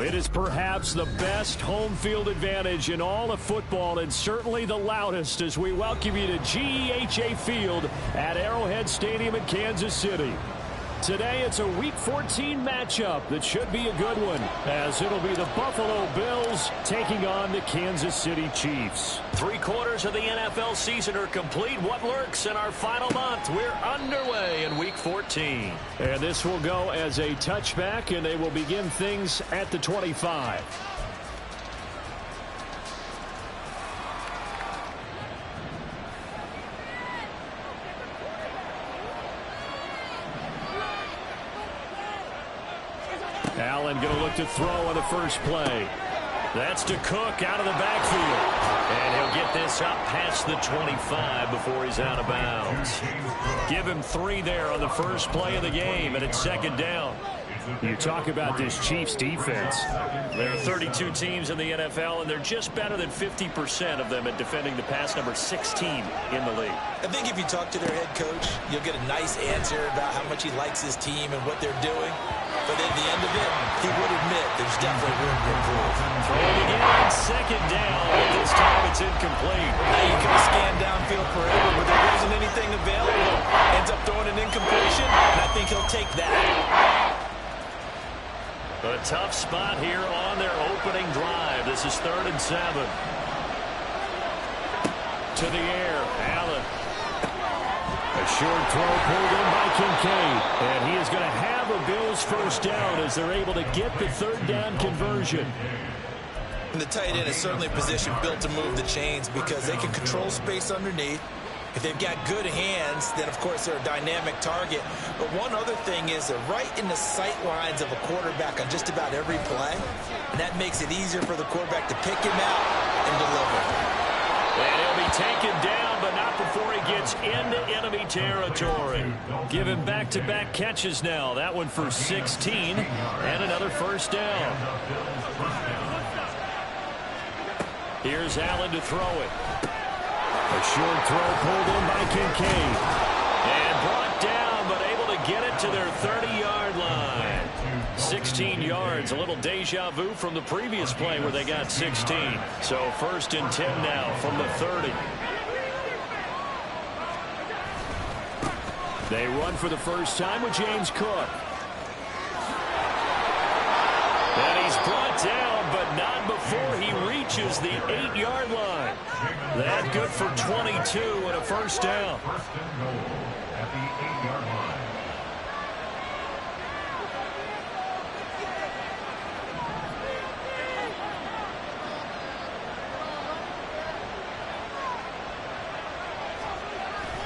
It is perhaps the best home field advantage in all of football, and certainly the loudest, as we welcome you to GEHA Field at Arrowhead Stadium in Kansas City. Today it's a Week 14 matchup that should be a good one, as it'll be the Buffalo Bills taking on the Kansas City Chiefs. 3/4 of the NFL season are complete. What lurks in our final month? We're underway in Week 14. And this will go as a touchback, and they will begin things at the 25. Allen going to look to throw on the first play. That's to Cook out of the backfield. And he'll get this up past the 25 before he's out of bounds. Give him 3 there on the first play of the game, and it's second down. You talk about this Chiefs defense. There are 32 teams in the NFL, and they're just better than 50% of them at defending the pass, number 16 in the league. I think if you talk to their head coach, you'll get a nice answer about how much he likes his team and what they're doing. But at the end of it, he would admit there's definitely room to improve. Throwing again, second down, but this time it's incomplete. Now you can scan downfield forever, but there wasn't anything available. Ends up throwing an incompletion, and I think he'll take that. A tough spot here on their opening drive. This is 3rd and 7. To the air, Allen. A short throw pulled in by Kincaid. And he is going to have a Bills first down as they're able to get the 3rd down conversion. And the tight end is certainly a position built to move the chains because they can control space underneath. If they've got good hands, then, of course, they're a dynamic target. But one other thing is they're right in the sight lines of a quarterback on just about every play. And that makes it easier for the quarterback to pick him out and deliver. And he'll be taken down, but not before he gets into enemy territory. Give him back-to-back catches now. That one for 16 and another first down. Here's Allen to throw it. A short throw pulled in by Kincaid. And brought down, but able to get it to their 30-yard line. 16 yards, a little deja vu from the previous play where they got 16. So 1st and 10 now from the 30. They run for the first time with James Cook. And he's brought down, but not before he reaches the 8-yard line. That good for 22 and a first down.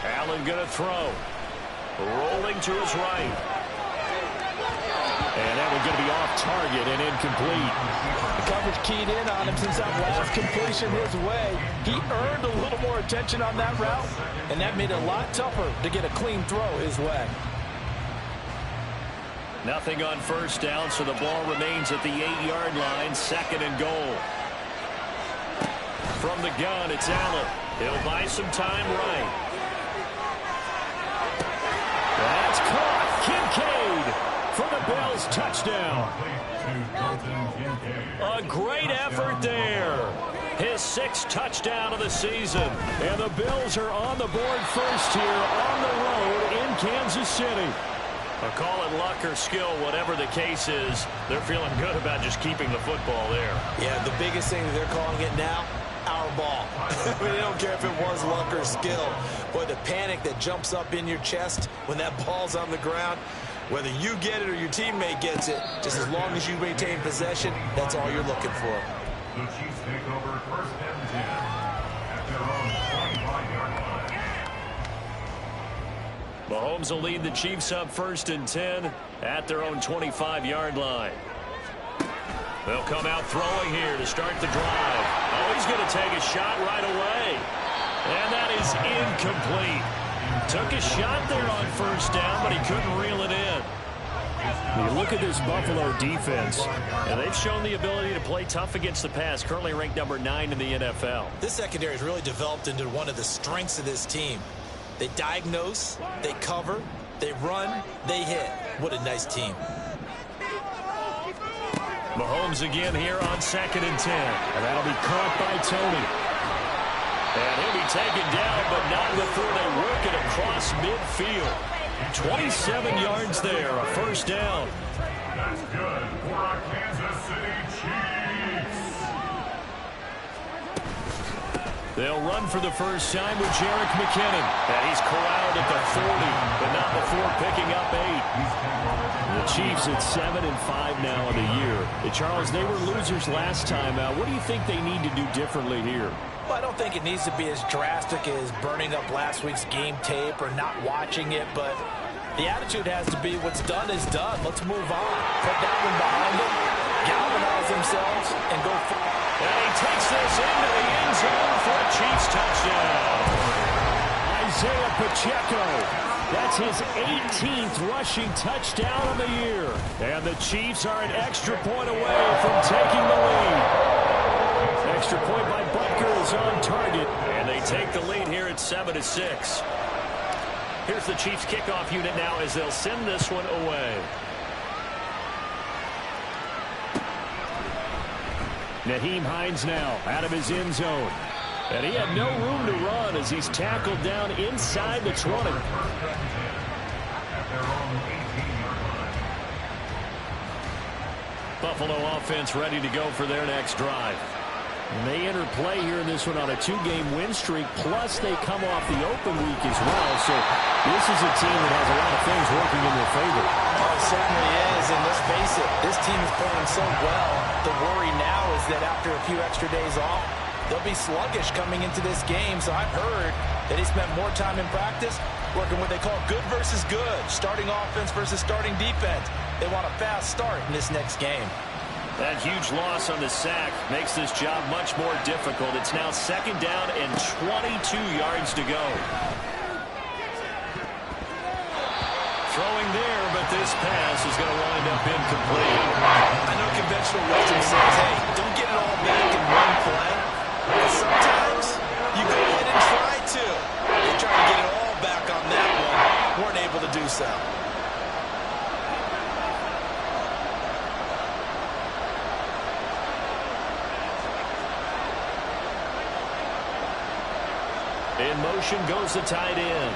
Allen going to throw. Rolling to his right. And that one's going to be off target and incomplete. The coverage keyed in on him since that last completion his way. He earned a little more attention on that route, and that made it a lot tougher to get a clean throw his way. Nothing on first down, so the ball remains at the 8-yard line, 2nd and goal. From the gun, it's Allen. He'll buy some time right. That's caught. Kincaid for the Bills touchdown. A great effort there. His 6th touchdown of the season. And the Bills are on the board first here on the road in Kansas City. Call it luck or skill, whatever the case is. They're feeling good about just keeping the football there. Yeah, the biggest thing that they're calling it now, our ball. I mean, they don't care if it was luck or skill. Boy, the panic that jumps up in your chest when that ball's on the ground, whether you get it or your teammate gets it, just as long as you maintain possession, that's all you're looking for. The Chiefs take over 1st and 10 at their own 25-yard line. Mahomes will lead the Chiefs up 1st and 10 at their own 25-yard line. They'll come out throwing here to start the drive. Oh, he's going to take a shot right away. And that is incomplete. Took a shot there on first down, but he couldn't reel it in. You look at this Buffalo defense, and they've shown the ability to play tough against the pass, currently ranked number 9 in the NFL. This secondary has really developed into one of the strengths of this team. They diagnose, they cover, they run, they hit. What a nice team. Mahomes again here on 2nd and 10. And that'll be caught by Tony. And he'll be taken down, but not before they work it across midfield. 27 yards there, a first down. That's good for our Kansas City Chiefs. They'll run for the first time with Jerick McKinnon. And he's corralled at the 40, but not before picking up 8. The Chiefs at 7-5 now in the year. Charles, they were losers last time. What do you think they need to do differently here? Well, I don't think it needs to be as drastic as burning up last week's game tape or not watching it, but the attitude has to be what's done is done. Let's move on. Put that one behind them, galvanize themselves, and go forward. And he takes this into the end zone for a Chiefs touchdown. Isaiah Pacheco. That's his 18th rushing touchdown of the year. And the Chiefs are an extra point away from taking the lead. Extra point by Butker is on target. And they take the lead here at 7-6. Here's the Chiefs kickoff unit now as they'll send this one away. Nyheim Hines now out of his end zone. And he had no room to run as he's tackled down inside the 20. Buffalo offense ready to go for their next drive. And they enter play here in this one on a 2-game win streak, plus they come off the open week as well. So this is a team that has a lot of things working in their favor. Oh, it certainly is, and let's face it, this team is playing so well. The worry now is that after a few extra days off, they'll be sluggish coming into this game. So I've heard that he spent more time in practice working what they call good versus good, starting offense versus starting defense. They want a fast start in this next game. That huge loss on the sack makes this job much more difficult. It's now 2nd down and 22 yards to go. Throwing there, but this pass is going to wind up incomplete. I know conventional wisdom says, hey, don't get it all back in one play. But sometimes you go ahead and try to. They tried to get it all back on that one. Weren't able to do so. In motion goes the tight end.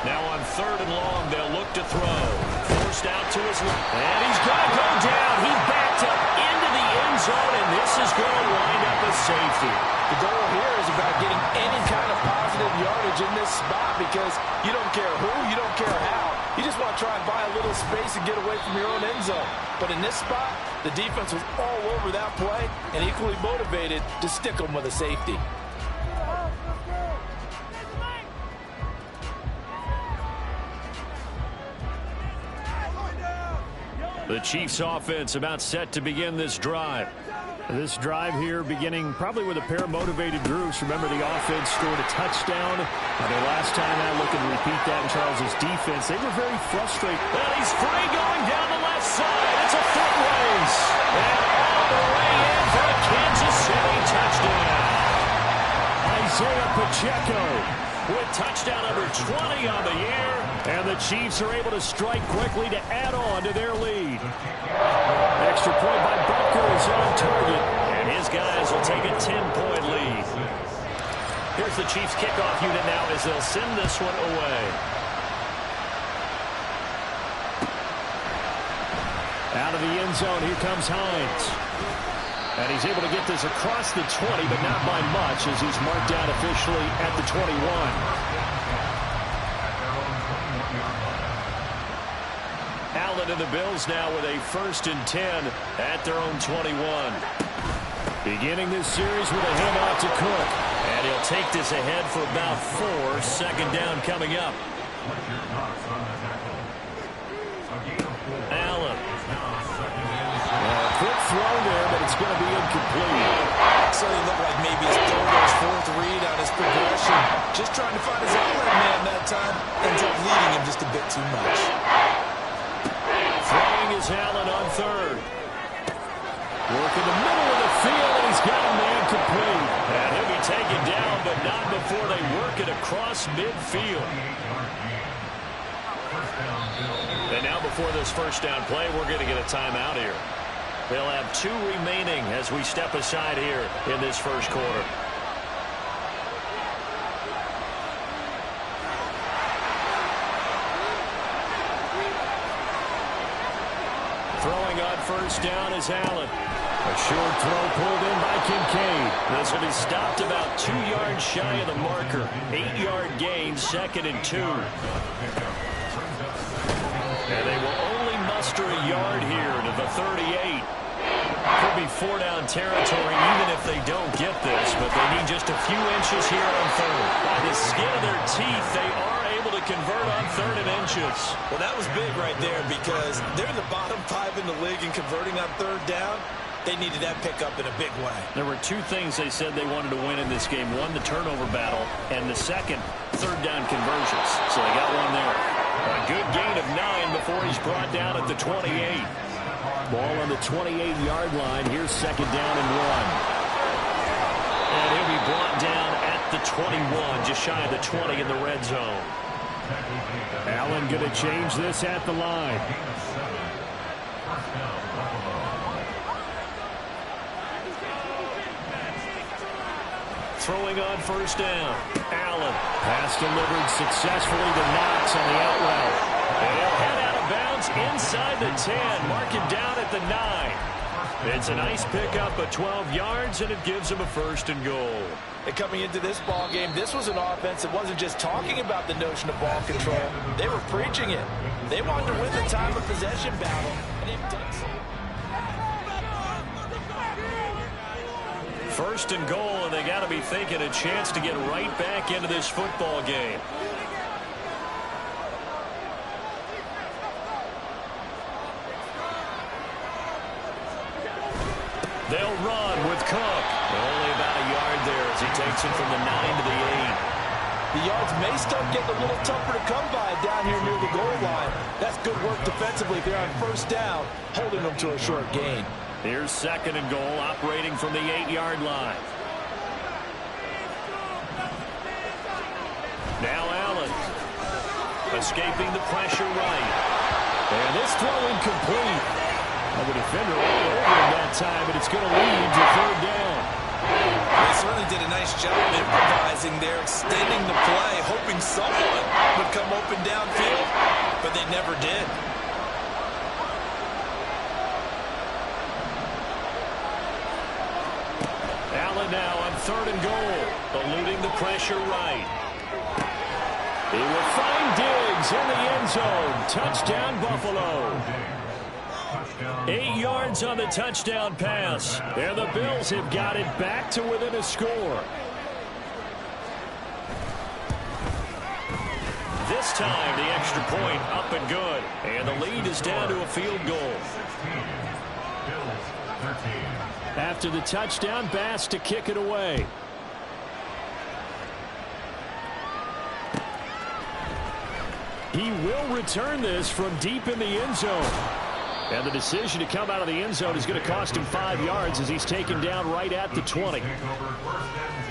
Now on 3rd and long, they'll look to throw. Forced out to his left. And he's going to go down. He backed up into the end zone, and this is going to wind up a safety. The goal here is about getting any kind of positive yardage in this spot because you don't care who, you don't care how. You just want to try and buy a little space and get away from your own end zone. But in this spot, the defense was all over that play and equally motivated to stick them with a safety. The Chiefs offense about set to begin this drive. This drive here beginning probably with a pair of motivated groups. Remember, the offense scored a touchdown. Their last time out, looking to repeat that in Charles's defense. They were very frustrated. And he's free going down the left side. It's a foot race. And all the way in for a Kansas City touchdown. Isaiah Pacheco with touchdown number 20 on the year. And the Chiefs are able to strike quickly to add on to their lead. Extra point by Butker is on target. And his guys will take a 10-point lead. Here's the Chiefs kickoff unit now as they'll send this one away. Out of the end zone, here comes Hines. And he's able to get this across the 20, but not by much as he's marked out officially at the 21. Allen and the Bills now with a 1st and 10 at their own 21. Beginning this series with a handoff to Cook. And he'll take this ahead for about 4. 2nd down coming up. Allen. Quick throw there, but it's going to be incomplete. Certainly looked like maybe his 3rd or 4th read on his progression. Just trying to find his outlet man that time. Ends up leading him just a bit too much. Throwing is Allen on 3rd. Work in the middle of the field, and he's got a man complete. And he'll be taken down, but not before they work it across midfield. First down, Bills. And now before this first down play, we're going to get a timeout here. They'll have 2 remaining as we step aside here in this first quarter. Throwing on first down is Allen. A short throw pulled in by Kincaid. This will be stopped about 2 yards shy of the marker. 8-yard gain, 2nd and 2. And they will only muster a yard here to the 38. Could be 4-down territory even if they don't get this, but they need just a few inches here on 3rd. By the skin of their teeth, they are able to convert on 3rd and inches. Well, that was big right there because they're in the bottom 5 in the league in converting on 3rd down. They needed that pickup in a big way. There were 2 things they said they wanted to win in this game. One, the turnover battle, and the second, 3rd down conversions. So they got one there. A good gain of 9 before he's brought down at the 28. Ball on the 28-yard line. Here's 2nd down and 1. And he'll be brought down at the 21, just shy of the 20 in the red zone. Allen going to change this at the line. Throwing on first down. Allen. Pass delivered successfully to Knox on the out route. And he'll head out of bounds inside the 10. Mark him down at the 9. It's a nice pickup of 12 yards, and it gives him a 1st and goal. And coming into this ball game, this was an offense that wasn't just talking about the notion of ball control. They were preaching it. They wanted to win the time of possession battle, and they've done so. 1st and goal, and they got to be thinking a chance to get right back into this football game. They'll run with Cook. Only about a yard there as he takes it from the 9 to the 8. The yards may start getting a little tougher to come by down here near the goal line. That's good work defensively if they're on first down, holding them to a short gain. Here's 2nd and goal, operating from the 8-yard line. Now Allen, escaping the pressure right. And this throw incomplete. The defender all over him that time, but it's going to lead to 3rd down. They certainly did a nice job improvising there, extending the play, hoping someone would come open downfield, but they never did. Allen now on 3rd and goal, eluding the pressure right. He will find Diggs in the end zone. Touchdown, Buffalo. 8 yards on the touchdown pass. And the Bills have got it back to within a score. This time, the extra point up and good. And the lead is down to a field goal. 16. Bills 13. After the touchdown, Bass to kick it away. He will return this from deep in the end zone. And the decision to come out of the end zone is going to cost him 5 yards as he's taken down right at the 20. Take over 1st and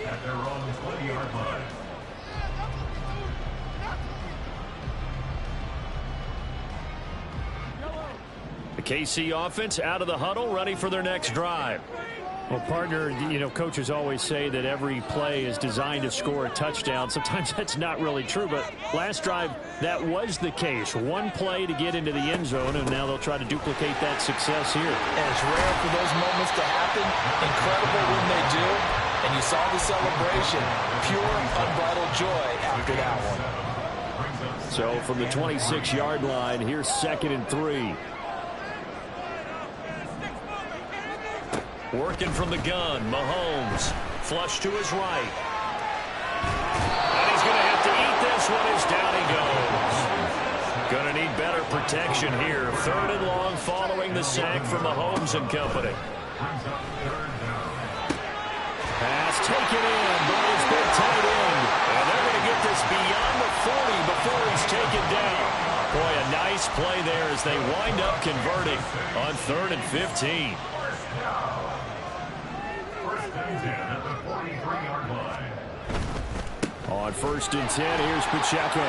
10 at their own 20-yard line. The KC offense out of the huddle, ready for their next drive. Well, partner, you know, coaches always say that every play is designed to score a touchdown. Sometimes that's not really true, but last drive, that was the case. One play to get into the end zone, and now they'll try to duplicate that success here. And it's rare for those moments to happen. Incredible when they do. And you saw the celebration. Pure, unbridled joy after that one. So from the 26-yard line, here's 2nd and 3. Working from the gun, Mahomes. Flush to his right. And he's going to have to eat this one as down he goes. Going to need better protection here. 3rd and long following the sack from Mahomes and company. Pass taken in by his big tight end. And they're going to get this beyond the 40 before he's taken down. Boy, a nice play there as they wind up converting on 3rd and 15. At the 43-yard line. On 1st and 10, here's Pacheco.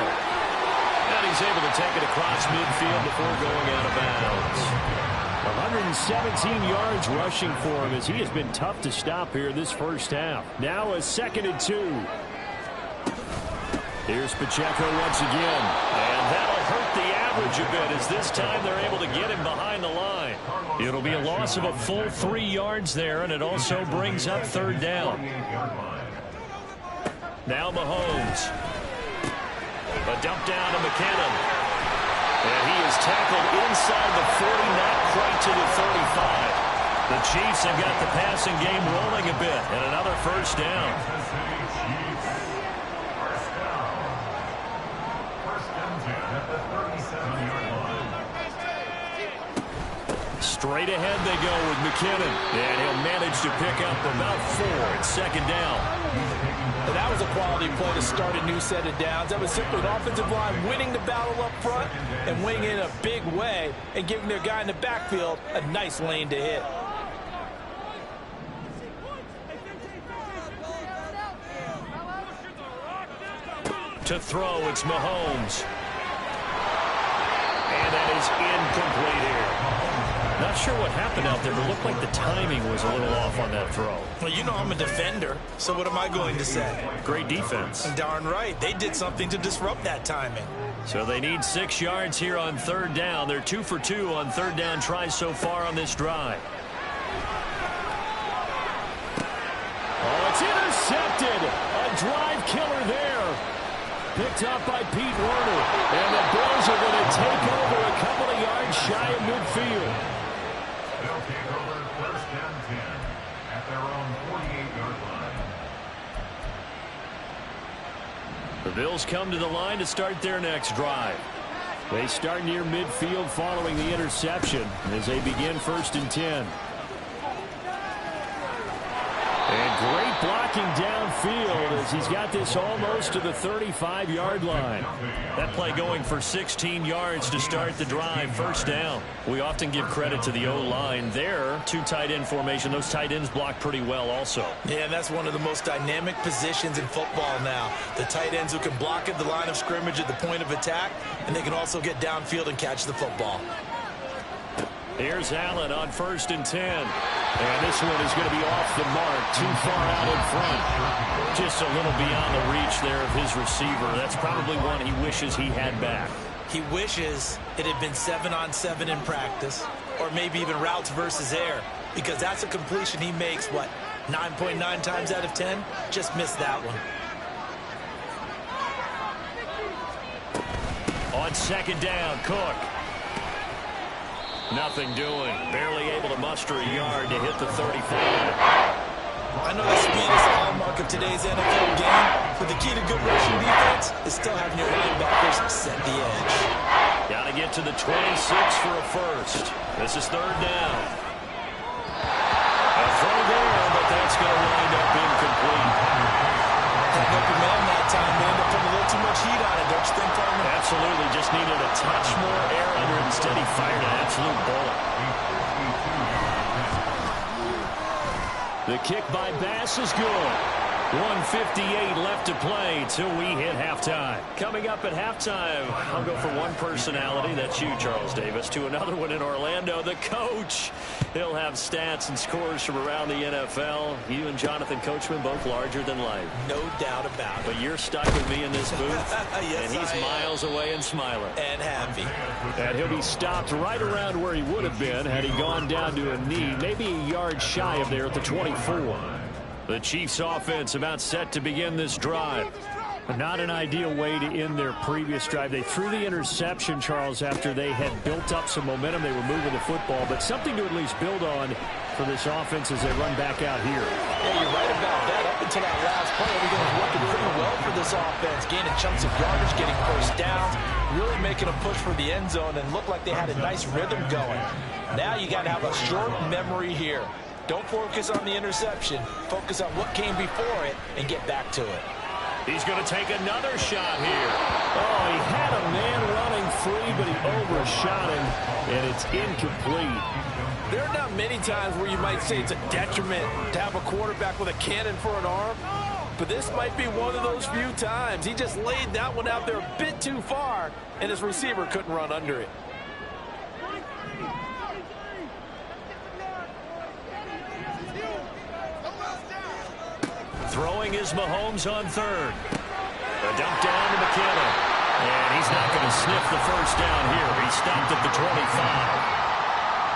And he's able to take it across midfield before going out of bounds. 117 yards rushing for him as he has been tough to stop here this first half. Now a 2nd and 2. Here's Pacheco once again. And that'll hurt the average a bit as this time they're able to get him behind the line. It'll be a loss of a full 3 yards there, and it also brings up 3rd down. Now Mahomes. A dump down to McKinnon. And he is tackled inside the 40, not quite to the 35. The Chiefs have got the passing game rolling a bit, and another 1st down. Straight ahead they go with McKinnon. And he'll manage to pick up about 4 at 2nd down. And that was a quality play to start a new set of downs. That was simply an offensive line winning the battle up front and winning in a big way and giving their guy in the backfield a nice lane to hit. To throw, it's Mahomes. And that is incomplete here. Not sure what happened out there, but it looked like the timing was a little off on that throw. Well, you know I'm a defender, so what am I going to say? Great defense. Darn right. They did something to disrupt that timing. So they need 6 yards here on 3rd down. They're 2 for 2 on 3rd down tries so far on this drive. Oh, it's intercepted. A drive killer there. Picked up by Pete Werner. And the Bills are going to take over a couple of yards shy of midfield. They'll take over 1st and 10 at their own 48-yard line. The Bills come to the line to start their next drive. They start near midfield following the interception as they begin 1st and 10. And great blocking downfield as he's got this almost to the 35-yard line. That play going for 16 yards to start the drive, 1st down. We often give credit to the O-line there. 2 tight end formation. Those tight ends block pretty well also. Yeah, and that's one of the most dynamic positions in football now. The tight ends who can block at the line of scrimmage at the point of attack, and they can also get downfield and catch the football. Here's Allen on 1st and 10. And this one is going to be off the mark, too far out in front. Just a little beyond the reach there of his receiver. That's probably one he wishes he had back. He wishes it had been 7-on-7 in practice, or maybe even routes versus air, because that's a completion he makes, 9.9 times out of 10? Just missed that one. On 2nd down, Cook. Nothing doing. Barely able to muster a yard to hit the 35. I know that speed is the hallmark of today's NFL game, but the key to good rushing defense is still having your linebackers set the edge. Got to get to the 26 for a 1st. This is 3rd down. A throw there, but that's going to wind up incomplete. Had no command that time. They ended up putting a little too much heat on it, don't you think, Farmer? Absolutely. Just needed a touch more air under it. Instead, he fired an absolute bullet. The kick by Bass is good. 1:58 left to play till we hit halftime. Coming up at halftime, I'll go from one personality, that's you, Charles Davis, to another one in Orlando, the coach. He'll have stats and scores from around the NFL. You and Jonathan Coachman, both larger than life. No doubt about it. But you're stuck with me in this booth, yes, and he's miles away and smiling. And happy. And he'll be stopped right around where he would have been had he gone down to a knee, maybe a yard shy of there at the 24. The Chiefs offense about set to begin this drive. Not an ideal way to end their previous drive. They threw the interception, Charles, after they had built up some momentum. They were moving the football, but something to at least build on for this offense as they run back out here. Yeah, you're right about that. Up until that last play, everything was working pretty well for this offense. Gaining chunks of yardage, getting first downs, really making a push for the end zone, and looked like they had a nice rhythm going. Now you got to have a short memory here. Don't focus on the interception. Focus on what came before it and get back to it. He's going to take another shot here. Oh, he had a man running free, but he overshot him, and it's incomplete. There are not many times where you might say it's a detriment to have a quarterback with a cannon for an arm, but this might be one of those few times. He just laid that one out there a bit too far, and his receiver couldn't run under it. Throwing is Mahomes on third. A dump down to McKinnon. And he's not going to sniff the first down here. He stopped at the 25.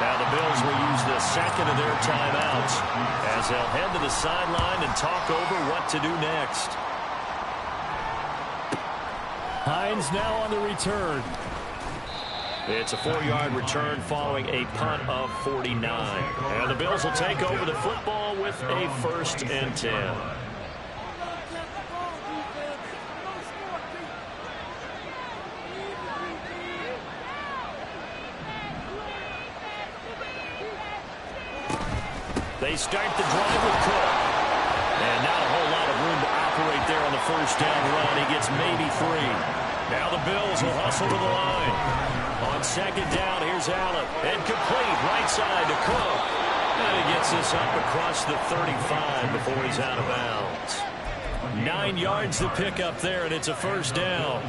Now the Bills will use the second of their timeouts as they'll head to the sideline and talk over what to do next. Hines now on the return. It's a 4-yard return following a punt of 49. And the Bills will take over the football with a 1st and 10. They start the drive with Cook. And not a whole lot of room to operate there on the first down run. He gets maybe 3. Now the Bills will hustle to the line. On 2nd down, here's Allen. And complete right side to Cook. And he gets this up across the 35 before he's out of bounds. 9 yards to pick up there, and it's a 1st down.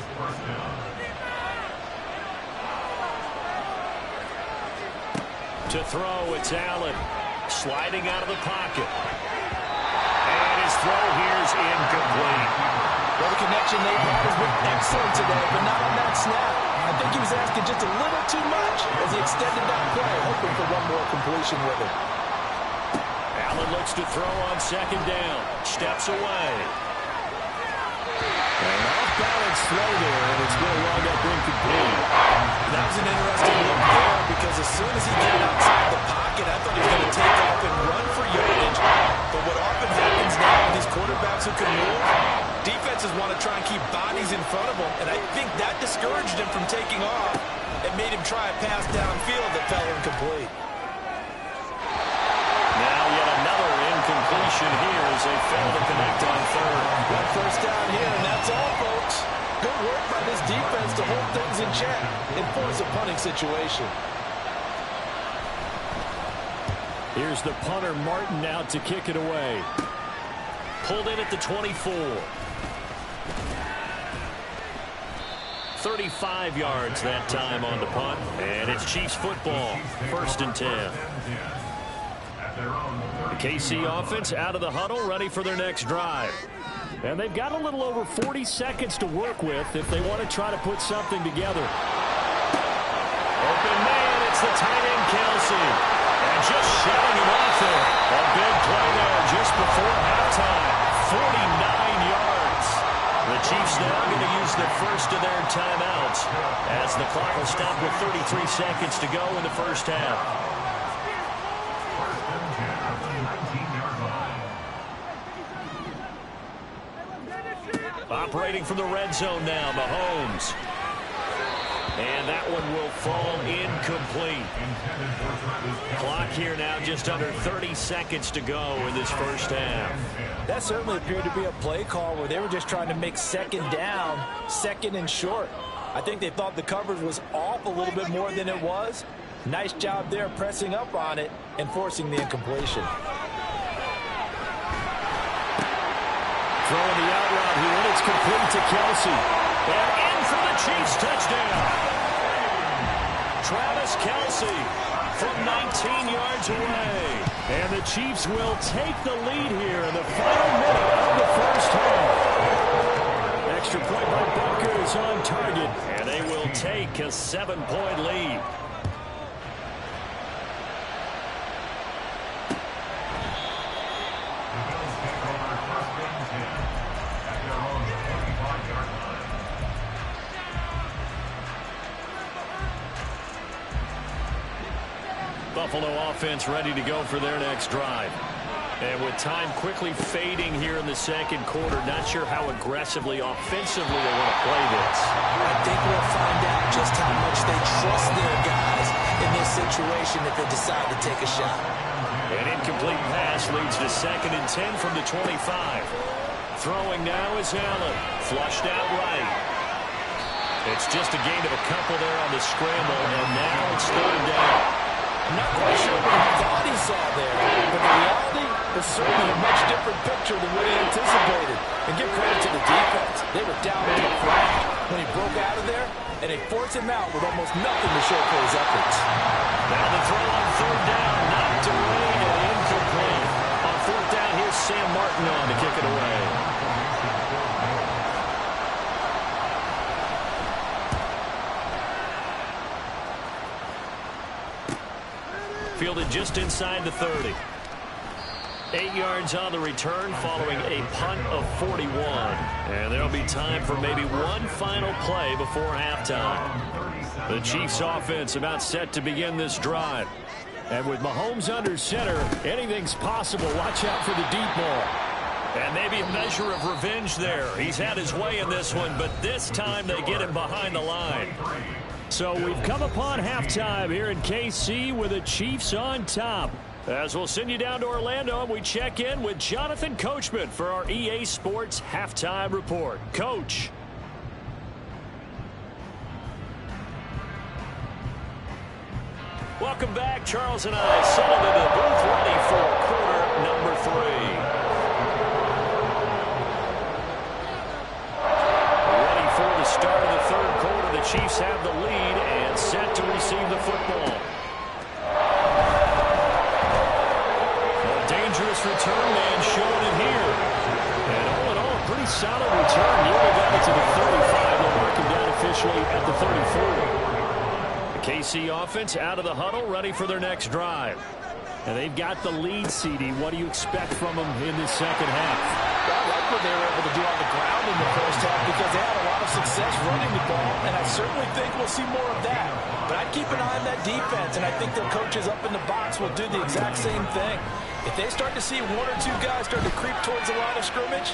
To throw, it's Allen. Sliding out of the pocket. And his throw here is incomplete. Well, the connection they had has been excellent today, but not on that snap. I think he was asking just a little too much as he extended that play, hoping for one more completion with it. Allen looks to throw on 2nd down. Steps away. An off-balance throw there, and it's going to wind up incomplete. That was an interesting look there because as soon as he got outside the pocket, I thought he was going to take off and run for yardage. But what often happens now with these quarterbacks who can move, defenses want to try and keep bodies in front of them, and I think that discouraged him from taking off and made him try a pass downfield that fell incomplete. Now yet another incompletion here as they fail to connect on 3rd. One 1st down here, and that's all, folks. Good work by this defense to hold things in check and force a punting situation. Here's the punter, Martin, out to kick it away. Pulled in at the 24. 35 yards that time on the punt. And it's Chiefs football. 1st and 10. The KC offense out of the huddle, ready for their next drive. And they've got a little over 40 seconds to work with if they want to try to put something together. Open man, it's the tight end, Kelsey. And just shutting him off there. A big play there just before halftime. 49 yards. The Chiefs now going to use the first of their timeouts as the clock will stop with 33 seconds to go in the 1st half. Operating from the red zone now, Mahomes. And that one will fall incomplete. Clock here now just under 30 seconds to go in this 1st half. That certainly appeared to be a play call where they were just trying to make 2nd down, 2nd and short. I think they thought the coverage was off a little bit more than it was. Nice job there pressing up on it and forcing the incompletion. Throwing the out route here, and it's complete to Kelsey. And in for the Chiefs touchdown. Travis Kelsey from 19 yards away. And the Chiefs will take the lead here in the final minute of the 1st half. Extra point by Butker is on target, and they will take a 7-point lead. Buffalo offense ready to go for their next drive. And with time quickly fading here in the 2nd quarter, not sure how aggressively, offensively they want to play this. I think we'll find out just how much they trust their guys in this situation if they decide to take a shot. An incomplete pass leads to 2nd and 10 from the 25. Throwing now is Allen. Flushed out right. It's just a gain of a couple there on the scramble, and now it's 3rd down. I'm not quite sure what he thought he saw there, but the reality is certainly a much different picture than what he anticipated. And give credit to the defense. They were down on the flat when he broke out of there, and they forced him out with almost nothing to show for his efforts. Now the throw on third down, knocked away and incomplete. On fourth down, here's Sam Martin on to kick it away. Fielded just inside the 30. 8 yards on the return following a punt of 41. And there'll be time for maybe one final play before halftime. The Chiefs offense about set to begin this drive. And with Mahomes under center, anything's possible. Watch out for the deep ball. And maybe a measure of revenge there. He's had his way in this one, but this time they get him behind the line. So we've come upon halftime here in KC with the Chiefs on top. As we'll send you down to Orlando, and we check in with Jonathan Coachman for our EA Sports Halftime Report. Coach. Welcome back. Charles and I settled into the booth ready for quarter number 3. Ready for the start of the third quarter. The Chiefs have the lead and set to receive the football. Dangerous return man showing it here. And all in all, a pretty solid return. You only got it to the 35. They'll mark him down officially at the 34. The KC offense out of the huddle, ready for their next drive. And they've got the lead, CD. What do you expect from them in this second half? I like what they were able to do on the ground in the first half because they had a lot of success running the ball, and I certainly think we'll see more of that. But I'd keep an eye on that defense, and I think their coaches up in the box will do the exact same thing. If they start to see one or two guys start to creep towards the line of scrimmage,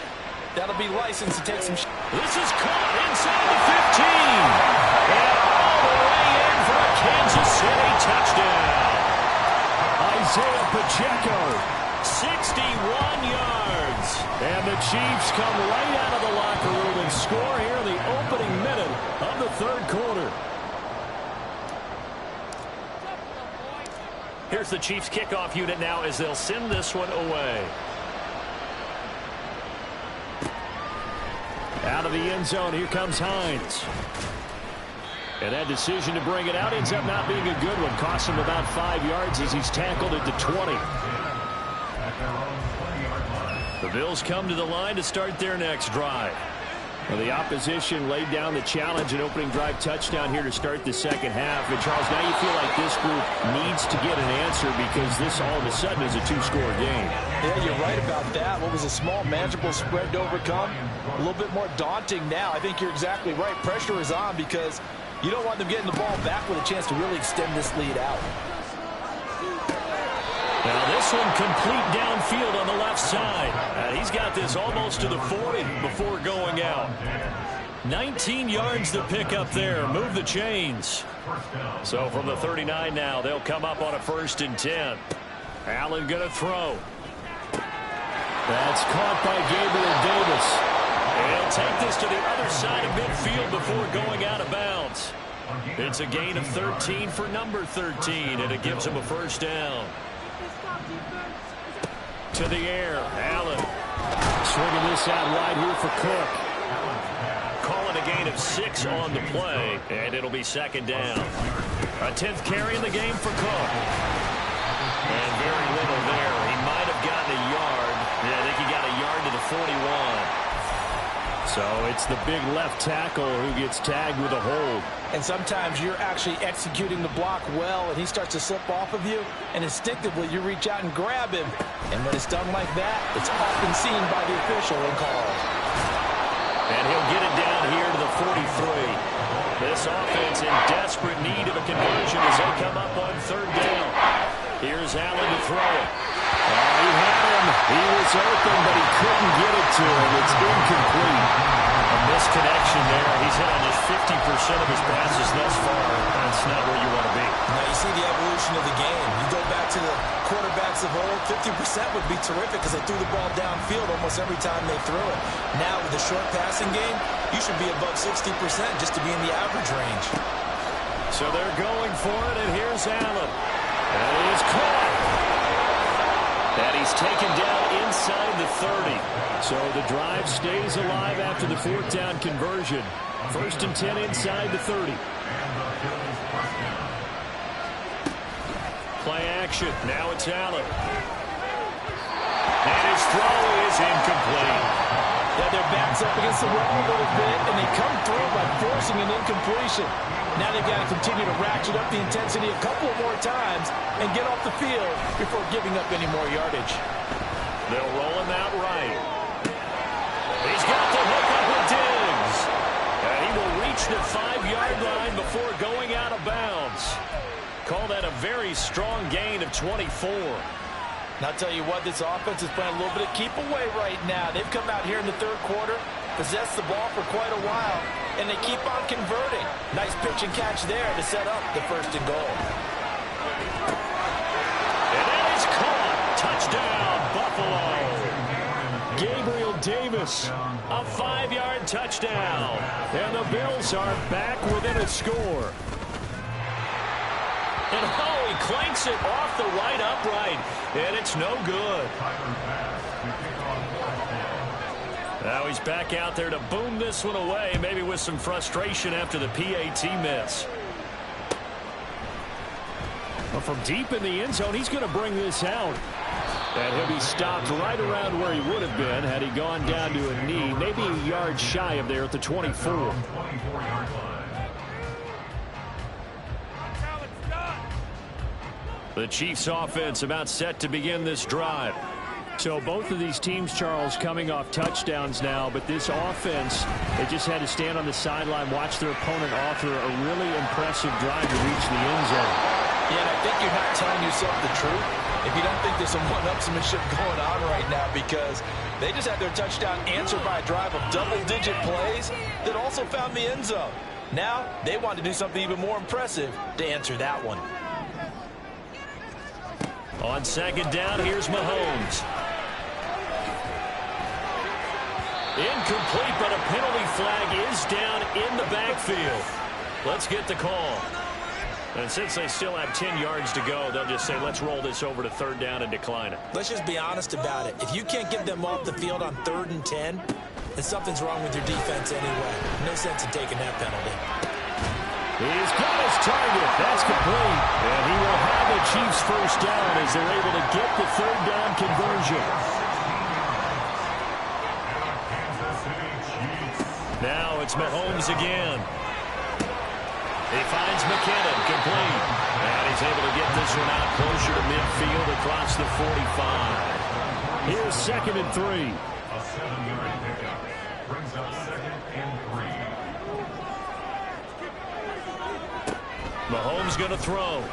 that'll be license to take some shots. This is caught inside the 15. And all the way in for a Kansas City touchdown. Isaiah Pacheco, 61 yards. And the Chiefs come right out of the locker room and score here in the opening minute of the third quarter. Here's the Chiefs kickoff unit now as they'll send this one away. Out of the end zone, here comes Hines. And that decision to bring it out ends up not being a good one. Costs him about 5 yards as he's tackled at the 20. The Bills come to the line to start their next drive. Well, the opposition laid down the challenge and opening drive touchdown here to start the second half. And, Charles, now you feel like this group needs to get an answer because this all of a sudden is a two-score game. Yeah, you're right about that. What was a small, manageable spread to overcome, a little bit more daunting now. I think you're exactly right. Pressure is on because you don't want them getting the ball back with a chance to really extend this lead out. Now this one complete downfield on the left side. He's got this almost to the 40 before going out. 19 yards to pick up there. Move the chains. So from the 39 now, they'll come up on a 1st and 10. Allen going to throw. That's caught by Gabriel Davis. And he'll take this to the other side of midfield before going out of bounds. It's a gain of 13 for number 13, and it gives him a 1st down. To the air, Allen. Swinging this out wide here for Cook. Calling a gain of 6 on the play, and it'll be 2nd down. A 10th carry in the game for Cook. And very little there. He might have gotten a yard. Yeah, I think he got a yard to the 41. So it's the big left tackle who gets tagged with a hold. And sometimes you're actually executing the block well, and he starts to slip off of you, and instinctively you reach out and grab him. And when it's done like that, it's often seen by the official and called. And he'll get it down here to the 43. This offense in desperate need of a conversion as they come up on 3rd down. Here's Allen to throw it. He had him. He was open, but he couldn't get it to him. It's incomplete. A misconnection there. He's hit on just 50% of his passes thus far. That's not where you want to be. Now you see the evolution of the game. You go back to the quarterbacks of old, 50% would be terrific because they threw the ball downfield almost every time they threw it. Now with the short passing game, you should be above 60% just to be in the average range. So they're going for it, and here's Allen. And it is caught. And he's taken down inside the 30. So the drive stays alive after the fourth down conversion. 1st and 10 inside the 30. Play action. Now it's Allen. And his throw is incomplete. Yeah, their back's up against the wall a little bit, and they come through by forcing an incompletion. Now they've got to continue to ratchet up the intensity a couple of more times and get off the field before giving up any more yardage. They'll roll him out right. He's got the hook up with Diggs. And he will reach the 5-yard line before going out of bounds. Call that a very strong gain of 24. And I'll tell you what, this offense is playing a little bit of keep away right now. They've come out here in the third quarter, possessed the ball for quite a while, and they keep on converting. Nice pitch and catch there to set up the 1st and goal. And that is caught. Touchdown, Buffalo. Gabriel Davis, a 5-yard touchdown. And the Bills are back within a score. And oh, he clanks it off the right upright, and it's no good. Now he's back out there to boom this one away, maybe with some frustration after the PAT miss. Well, from deep in the end zone, he's going to bring this out. And he'll be stopped right around where he would have been had he gone down to a knee, maybe a yard shy of there at the 24. The Chiefs offense about set to begin this drive. So both of these teams, Charles, coming off touchdowns now, but this offense, they just had to stand on the sideline, watch their opponent offer a really impressive drive to reach the end zone. Yeah, and I think you're not telling yourself the truth if you don't think there's some one-upsmanship going on right now, because they just had their touchdown answered by a drive of double-digit plays that also found the end zone. Now they want to do something even more impressive to answer that one. On 2nd down, here's Mahomes. Incomplete, but a penalty flag is down in the backfield. Let's get the call. And since they still have 10 yards to go, they'll just say, let's roll this over to 3rd down and decline it. Let's just be honest about it. If you can't get them off the field on 3rd and 10, then something's wrong with your defense anyway. No sense in taking that penalty. He's got his target. That's complete. And he will have the Chiefs 1st down as they're able to get the 3rd down conversion. Now it's Mahomes again. He finds McKinnon, complete. And he's able to get this one out closer to midfield across the 45. Here's 2nd and 3. A 7-yard pickup brings up 2nd and 3. Mahomes going to throw.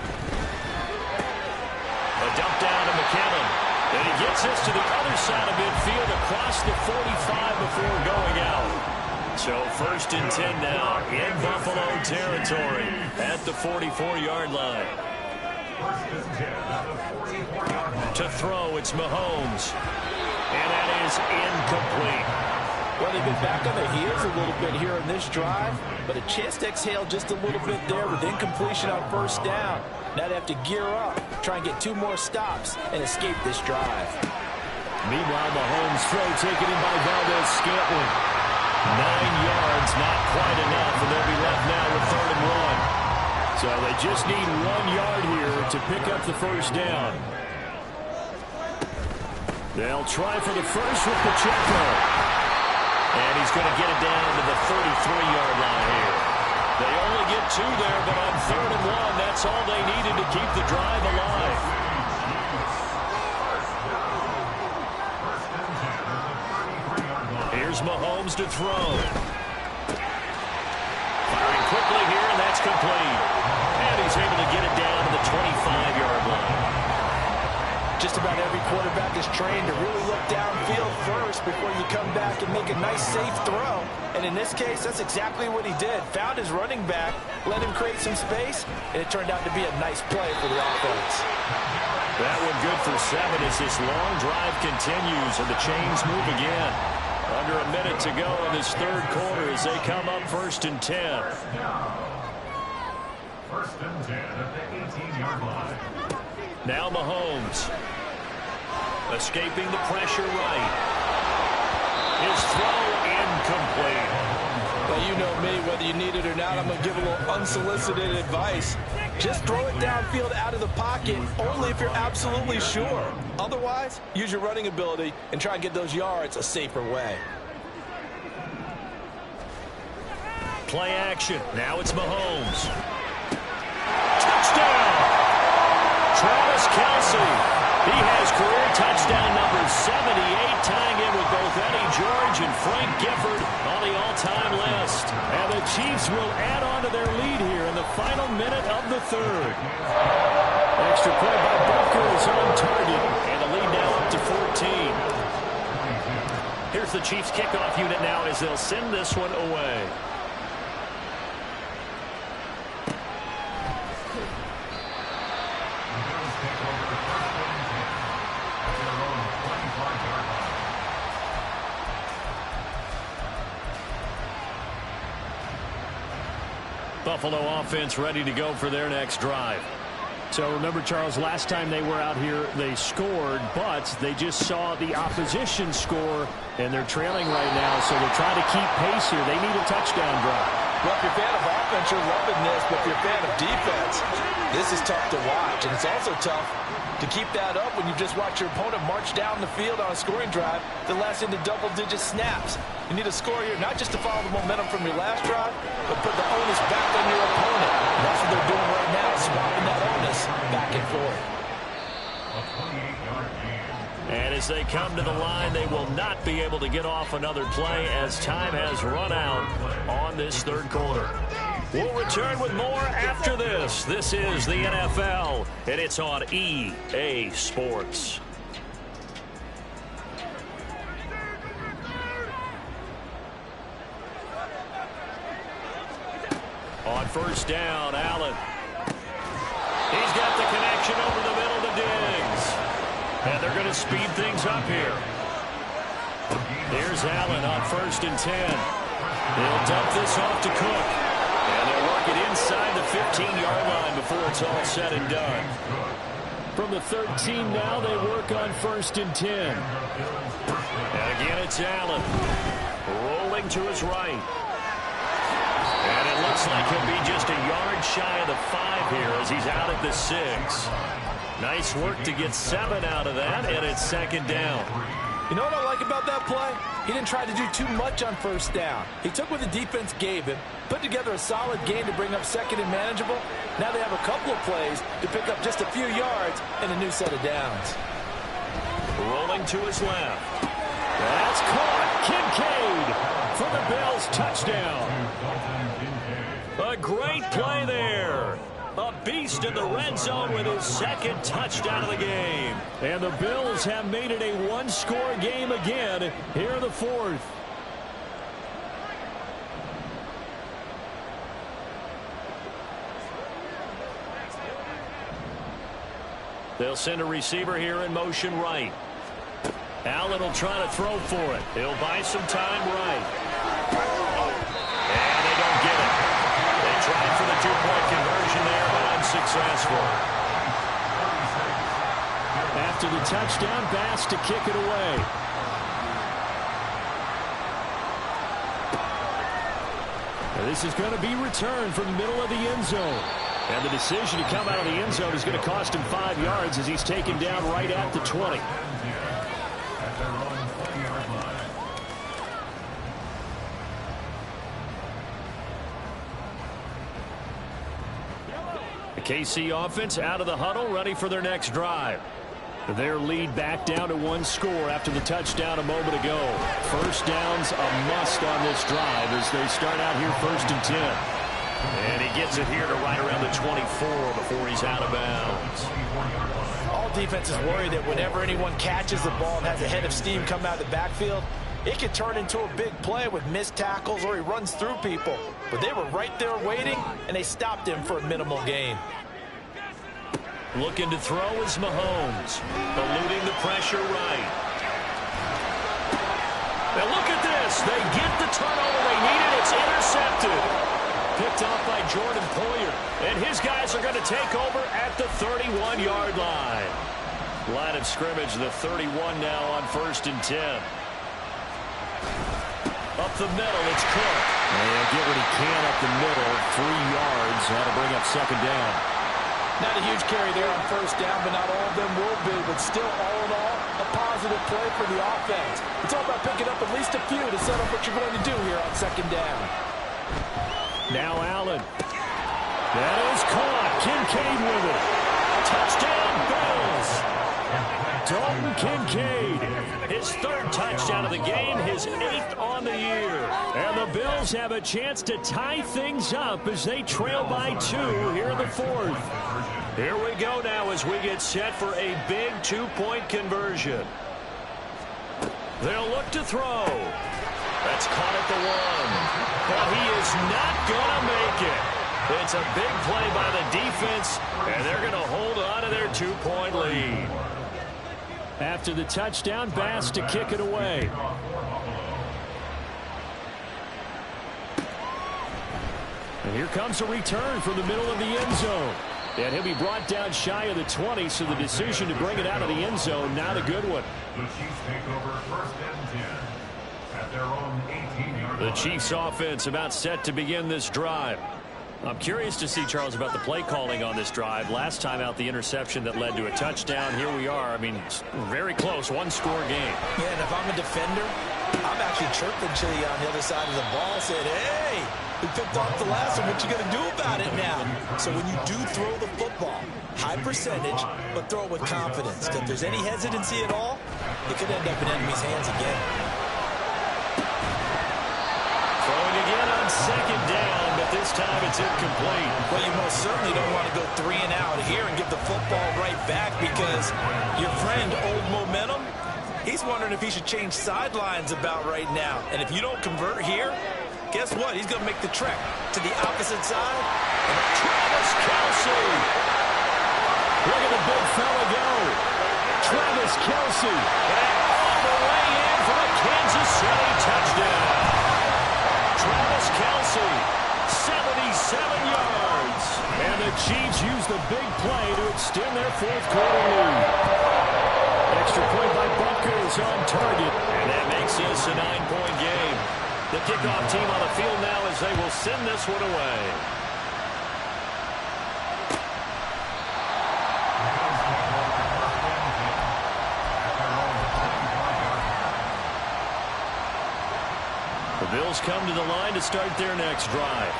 A dump down to McKinnon. And he gets this to the other side of midfield across the 45 before going out. So 1st and 10 now in Buffalo territory at the 44-yard line. To throw, it's Mahomes. And that is incomplete. Well, they've been back on their heels a little bit here in this drive, but a chance to exhale just a little bit there with incompletion on 1st down. Now they have to gear up, try and get 2 more stops, and escape this drive. Meanwhile, Mahomes' throw taken in by Valdes-Scantling. 9 yards, not quite enough, and they'll be left now with 3rd and 1. So they just need 1 yard here to pick up the 1st down. They'll try for the first with Pacheco. And he's going to get it down to the 33-yard line here. They only get 2 there, but on 3rd and 1, that's all they needed to keep the drive alive. Here's Mahomes to throw. Firing quickly here, and that's complete. And he's able to get it down to the 25-yard line. Just about every quarterback is trained to really look downfield first before you come back and make a nice, safe throw. And in this case, that's exactly what he did. Found his running back, let him create some space, and it turned out to be a nice play for the offense. That one good for 7 as this long drive continues and the chains move again. Under a minute to go in this 3rd quarter as they come up 1st and 10. 1st and 10 at the 18-yard line. Now Mahomes. Escaping the pressure right. His throw incomplete. Well, you know me, whether you need it or not, I'm going to give a little unsolicited advice. Just throw it downfield out of the pocket, only if you're absolutely sure. Otherwise, use your running ability and try and get those yards a safer way. Play action. Now it's Mahomes. Touchdown! Travis Kelce. He has career touchdown number 78, tying in with both Eddie George and Frank Gifford on the all-time list. And the Chiefs will add on to their lead here in the final minute of the third. Extra point by Butker is on target, and the lead now up to 14. Here's the Chiefs kickoff unit now as they'll send this one away. Buffalo offense ready to go for their next drive. So remember, Charles, last time they were out here, they scored, but they just saw the opposition score, and they're trailing right now, so they're trying to keep pace here. They need a touchdown drive. Well, if you're a fan of offense, you're loving this, but if you're a fan of defense, this is tough to watch, and it's also tough to keep that up when you just watch your opponent march down the field on a scoring drive that lasts into double-digit snaps. You need a score here, not just to follow the momentum from your last drive, but put the onus back on your opponent. And that's what they're doing right now, swapping that onus back and forth. And as they come to the line, they will not be able to get off another play as time has run out on this third quarter. We'll return with more after this. This is the NFL, and it's on EA Sports. On first down, Allen. He's got the connection over the middle to Diggs. And they're going to speed things up here. Here's Allen on first and 10. They'll dump this off to Cook. And they'll work it inside the 15-yard line before it's all said and done. From the 13 now, they work on first and 10. And again, it's Allen. Rolling to his right. And it looks like he'll be just a yard shy of the 5 here as he's out at the 6. Nice work to get 7 out of that, and it's second down. You know what I like about that play? He didn't try to do too much on first down. He took what the defense gave him, put together a solid game to bring up second and manageable. Now they have a couple of plays to pick up just a few yards and a new set of downs. Rolling to his left. That's caught. Kincaid for the Bills touchdown. A great play there. A beast in the red zone with his second touchdown of the game. And the Bills have made it a one-score game again here in the fourth. They'll send a receiver here in motion right. Allen will try to throw for it. He'll buy some time right. And they don't get it. They tried for the two-point conversion there, but unsuccessful. After the touchdown, Bass to kick it away. And this is going to be returned from the middle of the end zone. And the decision to come out of the end zone is going to cost him 5 yards as he's taken down right at the 20. The KC offense out of the huddle, ready for their next drive. Their lead back down to 1 score after the touchdown a moment ago. First down's a must on this drive as they start out here first and 10. And he gets it here to right around the 24 before he's out of bounds. All defenses worry that whenever anyone catches the ball and has a head of steam come out of the backfield, it could turn into a big play with missed tackles or he runs through people. But they were right there waiting, and they stopped him for a minimal gain. Looking to throw is Mahomes, eluding the pressure right. Now look at this. They get the turnover they needed. It's intercepted. Picked off by Jordan Poyer. And his guys are going to take over at the 31-yard line. Line of scrimmage, the 31 now on 1st and 10. Up the middle, it's Cook. And get what he can up the middle. 3 yards. That'll bring up 2nd down. Not a huge carry there on 1st down, but not all of them will be. But still, all in all, a positive play for the offense. It's all about picking up at least a few to set up what you're going to do here on 2nd down. Now Allen. That is caught. Kincaid with it. Touchdown, Bills. Dalton Kincaid, his 3rd touchdown of the game, his 8th on the year. And the Bills have a chance to tie things up as they trail by 2 here in the 4th. Here we go now as we get set for a big 2-point conversion. They'll look to throw. That's caught at the 1. But he is not going to make it. It's a big play by the defense, and they're going to hold on to their 2-point lead. After the touchdown, Bass to kick it away. And here comes a return from the middle of the end zone. And he'll be brought down shy of the 20, so the decision to bring it out of the end zone, not a good one. The Chiefs take over 1st and 10 at their own 18-yard line. The Chiefs offense about set to begin this drive. I'm curious to see, Charles, about the play calling on this drive. Last time out, the interception that led to a touchdown. Here we are. I mean, very close, 1-score game. Yeah, and if I'm a defender, I'm actually chirping to you on the other side of the ball. Said, hey, we picked off the last one. What you going to do about it now? So when you do throw the football, high percentage, but throw it with confidence. If there's any hesitancy at all, it could end up in enemy's hands again. Throwing again on 2nd down, but this time it's incomplete. Well, you most certainly don't want to go 3 and out here and give the football right back because your friend, Old Momentum, he's wondering if he should change sidelines about right now. And if you don't convert here, guess what? He's going to make the trek to the opposite side. And Travis Kelce. Look at the big fella go. Travis Kelce. And all the way in for a Kansas City touchdown. Travis Kelce, 77 yards. And the Chiefs use the big play to extend their 4th quarter lead. Extra point by Buckers on target. And that makes this a 9-point game. The kickoff team on the field now as they will send this one away. The Bills come to the line to start their next drive.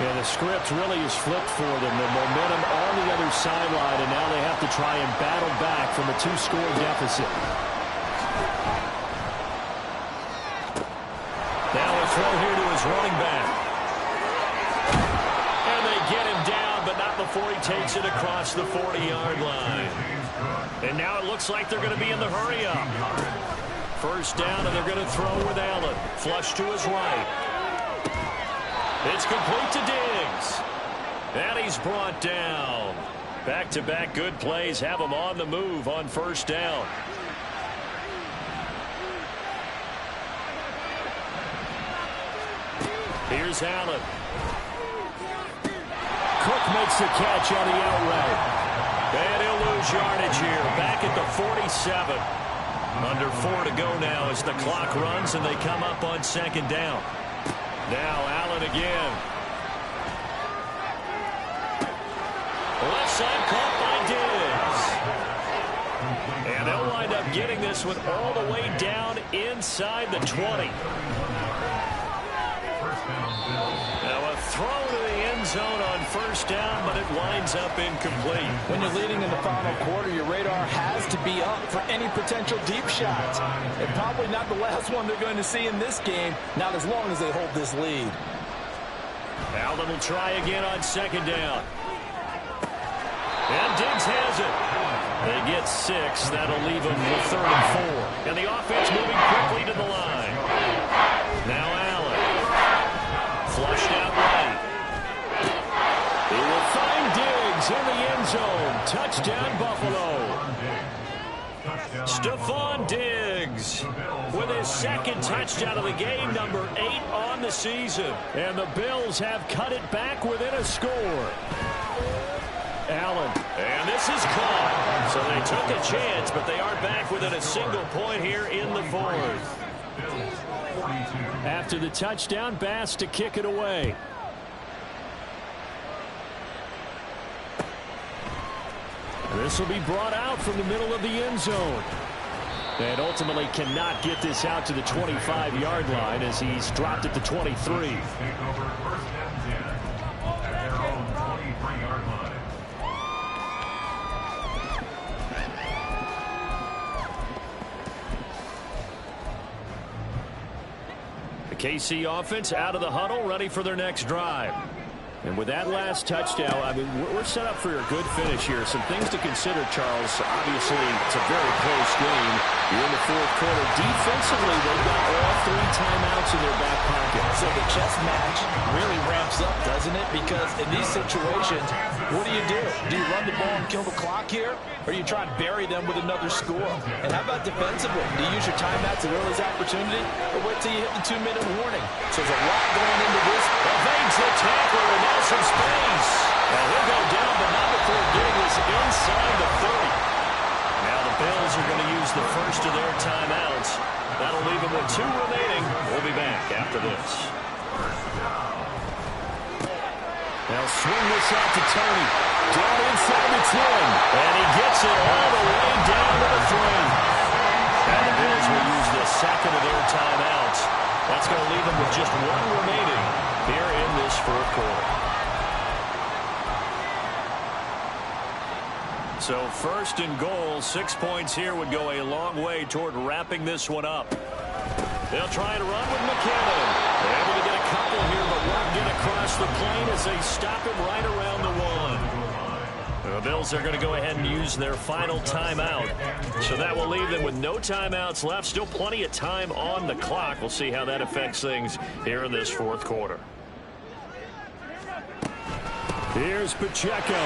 And the script really is flipped for them. The momentum on the other sideline, and now they have to try and battle back from a 2-score deficit. Now a throw here to his running back. And they get him down, but not before he takes it across the 40-yard line. And now it looks like they're going to be in the hurry-up. 1st down, and they're going to throw with Allen. Flush to his right. It's complete to Diggs. And he's brought down. Back-to-back good plays have him on the move on 1st down. Here's Allen. Cook makes the catch on the out route. And he'll lose yardage here. Back at the 47. Under 4 to go now as the clock runs and they come up on 2nd down. Now Allen again. Left side caught by Diggs. And they'll wind up getting this one all the way down inside the 20. Now a throw to the end zone on 1st down, but it winds up incomplete. When you're leading in the final quarter, your radar has to be up for any potential deep shots. And probably not the last one they're going to see in this game, not as long as they hold this lead. Allen will try again on 2nd down. And Diggs has it. They get 6. That'll leave them with 3rd and 4. And the offense moving quickly to the line. Now Allen. Flushed out right. He will find Diggs in the end zone. Touchdown, Buffalo. Stephon Diggs with his 2nd touchdown of the game, number 8 on the season. And the Bills have cut it back within a score. Allen. And this is caught. So they took a chance, but they are back within a single point here in the fourth. After the touchdown, Bass to kick it away. This will be brought out from the middle of the end zone. And ultimately cannot get this out to the 25-yard line as he's dropped at the 23. The KC offense out of the huddle, ready for their next drive. And with that last touchdown, I mean, we're set up for a good finish here. Some things to consider, Charles. Obviously, it's a very close game. You're in the fourth quarter. Defensively, they've got all 3 timeouts in their back pocket. So the chess match really ramps up, doesn't it? Because in these situations, what do? Do you run the ball and kill the clock here? Or do you try and bury them with another score? And how about defensively? Do you use your timeouts at earliest opportunity? Or wait till you hit the 2-minute warning? So there's a lot going into this. Evades the tackler and now some space. And he'll go down, but not before getting this inside the 30. Now the Bills are going to use the first of their timeouts. That'll leave them with 2 remaining. We'll be back after this. They'll swing this out to Tony. Down inside the 10. And he gets it all the way down to the 3. And the Bills will use the second of their timeouts. That's going to leave them with just 1 remaining here in this fourth quarter. So first and goal, 6 points here would go a long way toward wrapping this one up. They'll try and run with McKinnon. They're able to get a couple here, but won't get across the plane as they stop him right around the 1. The Bills are going to go ahead and use their final timeout. So that will leave them with no timeouts left. Still plenty of time on the clock. We'll see how that affects things here in this fourth quarter. Here's Pacheco.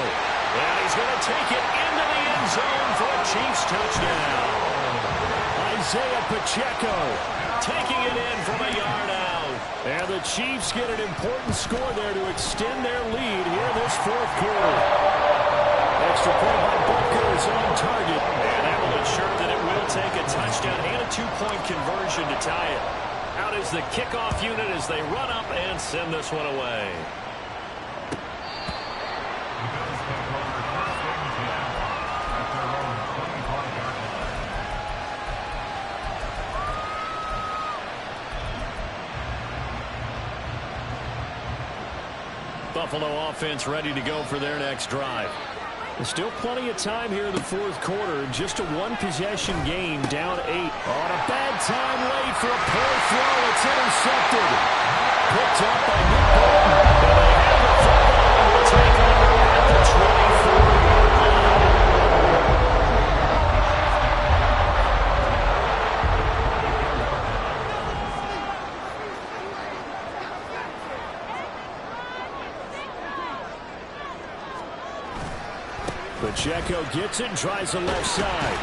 And he's going to take it into the end zone for a Chiefs touchdown. Isaiah Pacheco taking it in from a yard out. And the Chiefs get an important score there to extend their lead here in this fourth quarter. Extra point by Butker is on target. And that will ensure that it will take a touchdown and a 2-point conversion to tie it. Out is the kickoff unit as they run up and send this one away. Buffalo offense ready to go for their next drive. There's still plenty of time here in the fourth quarter. Just a 1-possession game, down 8. On a bad time late for a poor throw. It's intercepted. Picked up by Nick Bolton. And they have the football and will take over at the 24-yard line. Pacheco gets it and tries the left side.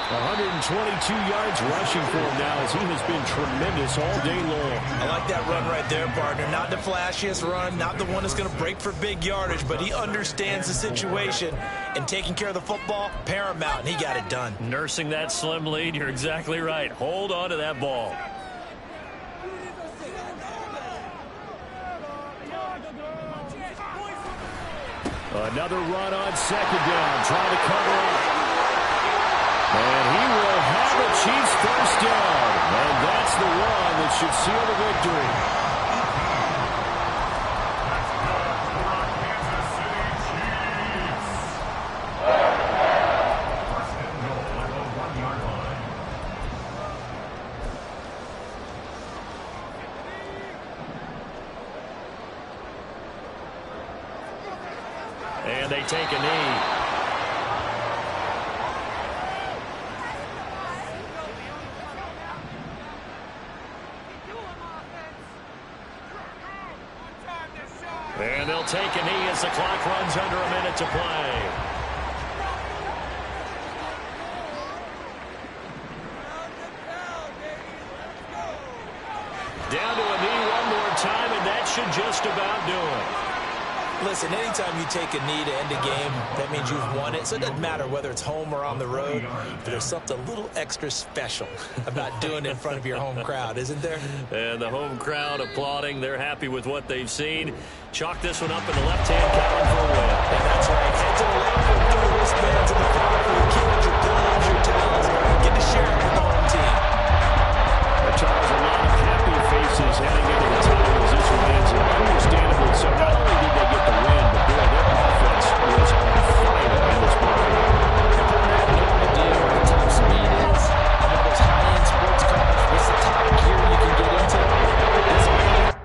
122 yards rushing for him now as he has been tremendous all day long. I like that run right there, partner. Not the flashiest run, not the one that's going to break for big yardage, but he understands the situation, and taking care of the football, paramount, and he got it done. Nursing that slim lead, you're exactly right. Hold on to that ball. Another run on second down, trying to cover up. And he will have the Chiefs first down. And that's the one that should seal the victory. And they take a knee. And they'll take a knee as the clock runs under a minute to play. Down to a knee one more time, and that should just about do it. Listen, anytime you take a knee to end a game, that means you've won it. So it doesn't matter whether it's home or on the road, but there's something a little extra special about doing it in front of your home crowd, isn't there? And the home crowd applauding. They're happy with what they've seen. Chalk this one up in the left-hand column for a win. And that's right. Head to the locker, throw the wristbands in the crowd for your kids, your gloves, your towels. Get to share it with the home team. Charles, a lot of happy faces heading into the title as this one ends. And understandable. So not only did they get the win, but boy, their offense was on fire in this ball game. I have no idea what the top speed is on one of those high-end sports cars. What's the top gear you can get into? This man.